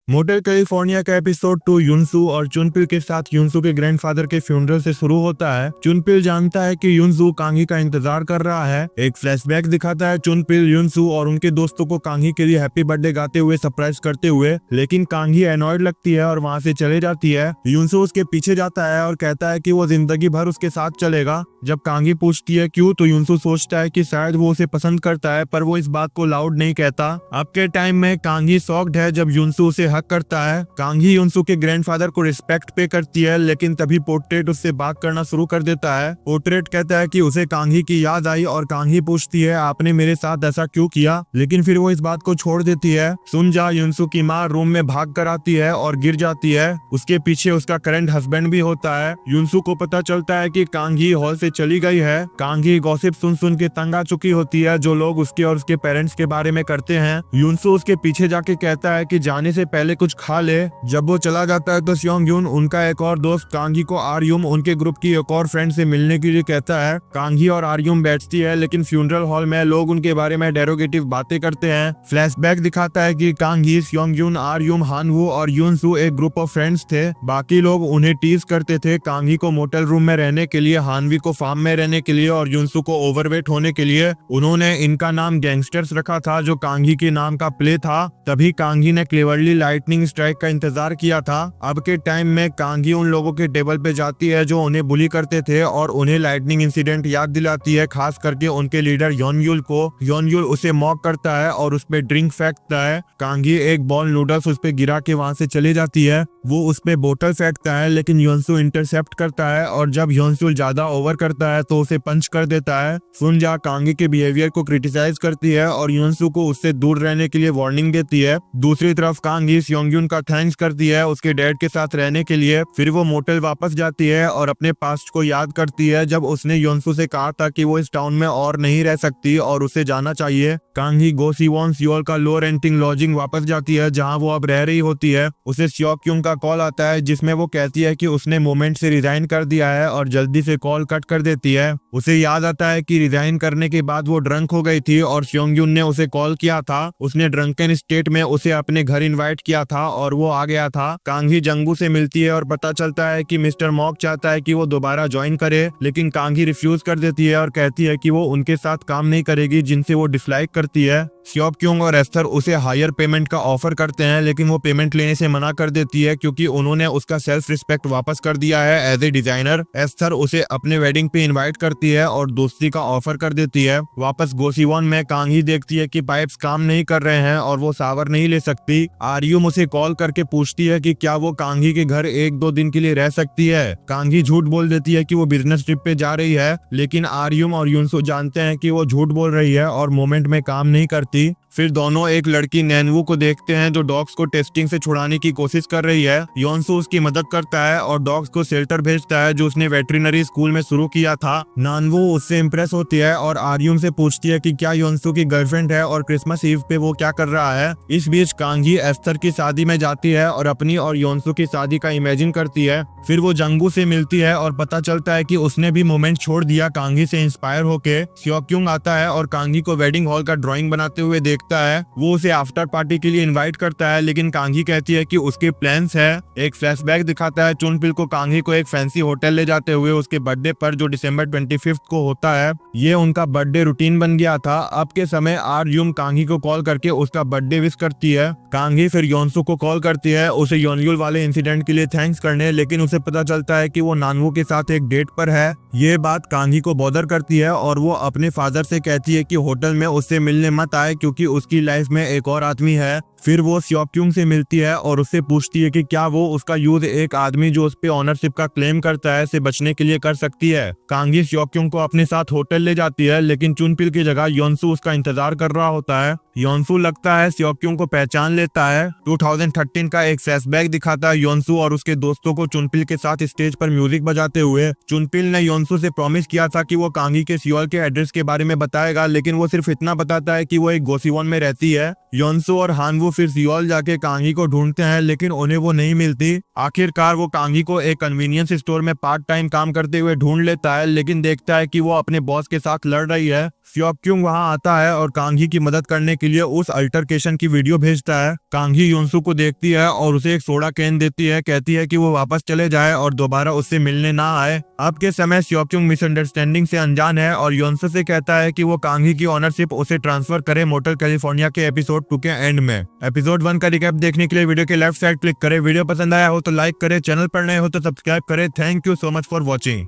Motel California का episode 2 युनसू और चुनपिल के साथ युनसू के ग्रैंडफादर के फ्यूनरल से शुरू होता है। चुनपिल जानता है कि युनसू कांगी का इंतजार कर रहा है। एक फ्लैशबैक दिखाता है चुनपिल, युनसू और उनके दोस्तों को कांगी के लिए हैप्पी बर्थडे गाते हुए सरप्राइज करते हुए, लेकिन कांगी एनॉयड लगती है और वहां से चले जाती है। युनसू उसके पीछे जाता है और कहता है कि वो जिंदगी भर उसके साथ चलेगा। जब कांगी पूछती है क्यों, तो युनसू सोचता है कि शायद वो उसे पसंद करता है, पर वो इस बात को लाउड नहीं कहता। अब के टाइम में कांगी शॉक्ड है जब युनसू उसे हक करता है। कांगी युनसू के ग्रैंडफादर को रिस्पेक्ट पे करती है, लेकिन तभी पोर्ट्रेट उससे बात करना शुरू कर देता है। पोर्ट्रेट कहता है कि उसे कांगी की याद आई और कांगी पूछती है आपने मेरे साथ ऐसा क्यों किया, लेकिन फिर वो इस बात को छोड़ देती है। सुनजा, युनसू की माँ, रूम में भाग कर आती है और गिर जाती है। उसके पीछे उसका करंट हस्बैंड भी होता है। युनसू को पता चलता है कि कांगी हॉल से चली गई है। कांगी गॉसिप सुन सुन के तंग आ चुकी होती है जो लोग उसके और उसके पेरेंट्स के बारे में करते हैं। युनसू उसके पीछे जाके कहता है कि जाने से पहले कुछ खा ले। जब वो चला जाता है तो स्योंग युन, उनका एक और दोस्त, कांगी को आर्युम, उनके ग्रुप की एक और फ्रेंड से मिलने के लिए कहता है। कांगी और आर्युम बैठती है, लेकिन फ्यूनरल हॉल में लोग उनके बारे में डेरोगेटिव बातें करते हैं। फ्लैशबैक दिखाता है कि कांगी, स्योंग युन, आर्युम, हानवू और युनसू एक ग्रुप ऑफ फ्रेंड्स थे। बाकी लोग उन्हें टीज करते थे, कांगी को मोटेल रूम में रहने के लिए, हानवी को फार्म में रहने के लिए और युनसू को ओवरवेट होने के लिए। उन्होंने इनका नाम गैंगस्टर्स रखा था जो कांगी के नाम का प्ले था। तभी कांगी ने क्लेवरली लाइटनिंग स्ट्राइक का इंतजार किया था। अब के टाइम में कांगी उन लोगों के टेबल पे जाती है जो उन्हें बुली करते थे और उन्हें लाइटनिंग इंसिडेंट याद दिलाती है, खास करके उनके लीडर योनयुल को। योनयुल उसे मॉक करता है और उस पे ड्रिंक फेंकता है। कांगी एक बॉल नूडल्स उस पे गिरा के वहां से चली जाती है। वो उस पे बोतल फेंकता है, लेकिन योनसू इंटरसेप्ट करता है और जब योनसू ज्यादा ओवर करता है तो उसे पंच कर देता है। सुनजा कांगी के बिहेवियर को क्रिटिसाइज करती है और योनसू को उससे दूर रहने के लिए वार्निंग देती है। दूसरी तरफ कांगी स्योंगयुन का थैंक्स करती है उसके डैड के साथ रहने के लिए। फिर वो मोटेल वापस जाती है और अपने पास्ट को याद करती है जब उसने योनसू से कहा था कि वो इस टाउन में और नहीं रह सकती और उसे जाना चाहिए। कांगी गोसीवॉन सियोल का लो रेंटिंग लॉजिंग वापस जाती है जहां वो अब रह रही होती है। उसे स्योक्युंग का कॉल आता है जिसमें वो कहती है कि उसने मोमेंट से रिजाइन कर दिया है और जल्दी से कॉल कट कर देती है। उसे याद आता है कि रिजाइन करने के बाद वो ड्रंक हो गई थी और स्योंगयुन ने उसे कॉल किया था। उसने ड्रंकन स्टेट में उसे अपने घर इनवाइट किया था और वो आ गया था। कांगी जंगू से मिलती है और पता चलता है कि मिस्टर मॉक चाहता है कि वो दोबारा ज्वाइन करे, लेकिन कांगी रिफ्यूज कर देती है और कहती है कि वो उनके साथ काम नहीं करेगी जिनसे वो डिसलाइक करती है। स्योक्युंग और एस्थर उसे हायर पेमेंट का ऑफर करते हैं, लेकिन वो पेमेंट लेने से मना कर देती है क्योंकि उन्होंने उसका सेल्फ रिस्पेक्ट वापस कर दिया है एज ए डिजाइनर। एस्थर उसे अपने वेडिंग पे इनवाइट करती है और दोस्ती का ऑफर कर देती है। वापस गोसीवॉन में कांगी देखती है कि पाइप्स काम नहीं कर रहे हैं और वो सावर नहीं ले सकती। आर्युम उसे कॉल करके पूछती है कि क्या वो कांगी के घर 1-2 दिन के लिए रह सकती है। कांगी झूठ बोल देती है कि वो बिजनेस ट्रिप पे जा रही है, लेकिन आर्युम और युनसू जानते हैं कि वो झूठ बोल रही है और मोमेंट में काम नहीं करती। फिर दोनों एक लड़की नैनवू को देखते हैं जो डॉग्स को टेस्टिंग से छुड़ाने की कोशिश कर रही है। योनसू उसकी मदद करता है और डॉग्स को शेल्टर भेजता है जो उसने वेटरिनरी स्कूल में शुरू किया था। नानवू उससे इम्प्रेस होती है और आर्युम से पूछती है कि क्या योनसू की गर्लफ्रेंड है और क्रिसमस ईव पे वो क्या कर रहा है। इस बीच कांगी एस्थर की शादी में जाती है और अपनी और योनसू की शादी का इमेजिन करती है। फिर वो जंगू से मिलती है और पता चलता है कि उसने भी मोमेंट छोड़ दिया कांगी से इंस्पायर होके। स्योक्युंग आता है और कांगी को वेडिंग हॉल का ड्राइंग बनाते हुए देखता है। वो उसे आफ्टर पार्टी के लिए इनवाइट करता है, लेकिन कांगी कहती है कि उसके प्लान्स है। एक फ्लैशबैक दिखाता है चुनपिल को कांगी को एक फैंसी होटल ले जाते हुए उसके बर्थडे पर जो दिसंबर 25 को होता है। ये उनका बर्थडे रूटीन बन गया था। अब के समय आर्युम कांगी को कॉल करके उसका बर्थडे विश करती है। कांगी फिर योनसू को कॉल करती है उसे योनयुल वाले इंसिडेंट के लिए थैंक्स करने, लेकिन उसे पता चलता है कि वो नानवू के साथ एक डेट पर है। ये बात कांगी को बॉदर करती है और वो अपने फादर से कहती है कि होटल में उससे मिलने मत आए क्योंकि उसकी लाइफ में एक और आदमी है। फिर वो स्योक्युंग से मिलती है और उससे पूछती है कि क्या वो उसका यूज एक आदमी जो उस पे ऑनरशिप का क्लेम करता है से बचने के लिए कर सकती है। कांगी स्योक्युंग को अपने साथ होटल ले जाती है, लेकिन चुनपिल की जगह योनसू उसका इंतजार कर रहा होता है। योनसू लगता है स्योक्युंग को पहचान लेता है। 2013 का एक फ्लैशबैक दिखाता है योनसू और उसके दोस्तों को चुनपिल के साथ स्टेज पर म्यूजिक बजाते हुए। चुनपिल ने योनसू से प्रॉमिस किया था कि वो कांगी के सियोल के एड्रेस के बारे में बताएगा, लेकिन वो सिर्फ इतना बताता है कि वो एक गोसीवॉन में रहती है। योनसू और हानवू फिर सियोल जाके कांगी को ढूंढते हैं, लेकिन उन्हें वो नहीं मिलती। आखिरकार वो कांगी को एक कन्वीनियंस स्टोर में पार्ट टाइम काम करते हुए ढूंढ लेता है, लेकिन देखता है कि वो अपने बॉस के साथ लड़ रही है। स्योक्युंग वहां आता है और कांगी की मदद करने के के लिए उस अल्टरकेशन की वीडियो भेजता है। कांगी युनसू को देखती है और उसे एक सोडा कैन देती है, कहती है कि वो वापस चले जाए और दोबारा उससे मिलने ना आए। अब के समय स्योक्युंग मिसअंडरस्टैंडिंग से अनजान है और युनसू से कहता है कि वो कांगी की ओनरशिप उसे ट्रांसफर करे मोटल कैलिफोर्निया के एपिसोड 2 के एंड में। एपिसोड 1 का रिकैप देखने के लिए वीडियो के लेफ्ट साइड क्लिक करें। वीडियो पसंद आया हो तो लाइक करें, चैनल पर नए हो तो सब्सक्राइब करें। Thank you so much for watching.